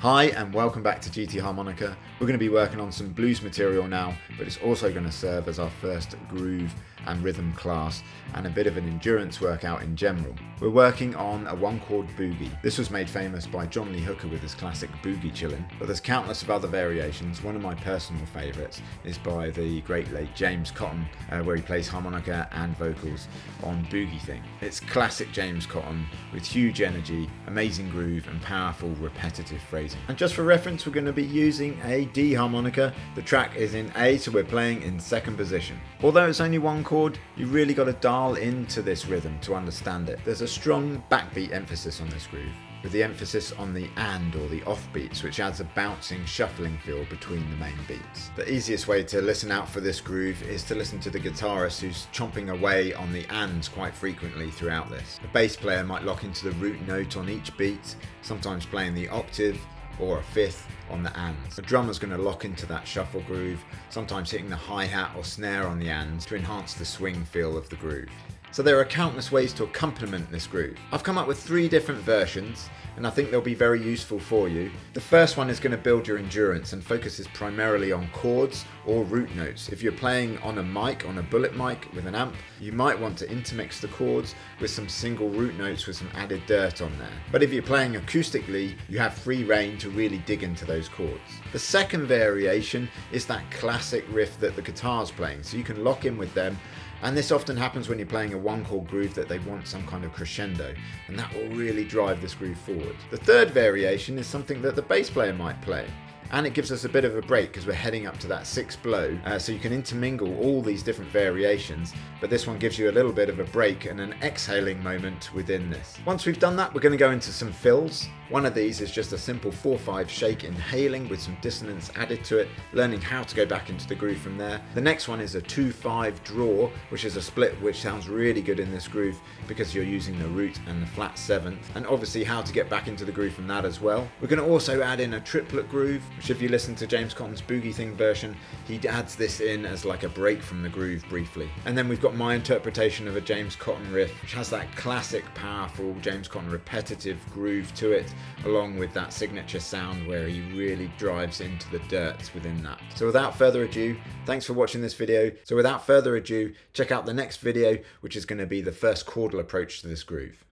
Hi and welcome back to GT Harmonica. We're going to be working on some blues material now, but it's also going to serve as our first groove and rhythm class and a bit of an endurance workout in general. We're working on a one-chord boogie. This was made famous by John Lee Hooker with his classic Boogie Chillun, but there's countless of other variations. One of my personal favourites is by the great late James Cotton, where he plays harmonica and vocals on Boogie Thing. It's classic James Cotton with huge energy, amazing groove and powerful repetitive phrasing. And just for reference, we're going to be using a D harmonica. The track is in A, so we're playing in second position. Although it's only one chord, you've really got to dial into this rhythm to understand it. There's a strong backbeat emphasis on this groove, with the emphasis on the and or the off beats, which adds a bouncing, shuffling feel between the main beats. The easiest way to listen out for this groove is to listen to the guitarist who's chomping away on the ands quite frequently throughout this. The bass player might lock into the root note on each beat, sometimes playing the octave or a fifth on the ands. The drummer's going to lock into that shuffle groove, sometimes hitting the hi-hat or snare on the ands to enhance the swing feel of the groove. So there are countless ways to accompaniment this groove. I've come up with 3 different versions and I think they'll be very useful for you. The first one is going to build your endurance and focuses primarily on chords or root notes. If you're playing on a mic, on a bullet mic with an amp, you might want to intermix the chords with some single root notes with some added dirt on there. But if you're playing acoustically, you have free rein to really dig into those chords. The second variation is that classic riff that the guitar's playing, so you can lock in with them. And this often happens when you're playing a one-chord groove that they want some kind of crescendo, and that will really drive this groove forward. The third variation is something that the bass player might play, and it gives us a bit of a break because we're heading up to that 6th blow, so you can intermingle all these different variations, but this one gives you a little bit of a break and an exhaling moment within this. Once we've done that, we're going to go into some fills. One of these is just a simple 4/5 shake inhaling with some dissonance added to it, learning how to go back into the groove from there. The next one is a 2/5 draw, which is a split which sounds really good in this groove because you're using the root and the flat 7th, and obviously how to get back into the groove from that as well. We're going to also add in a triplet groove, which if you listen to James Cotton's Boogie Thing version, he adds this in as like a break from the groove briefly. And then we've got my interpretation of a James Cotton riff, which has that classic, powerful James Cotton repetitive groove to it, along with that signature sound where he really drives into the dirt within that. So without further ado, thanks for watching this video. So without further ado, check out the next video, which is going to be the first chordal approach to this groove.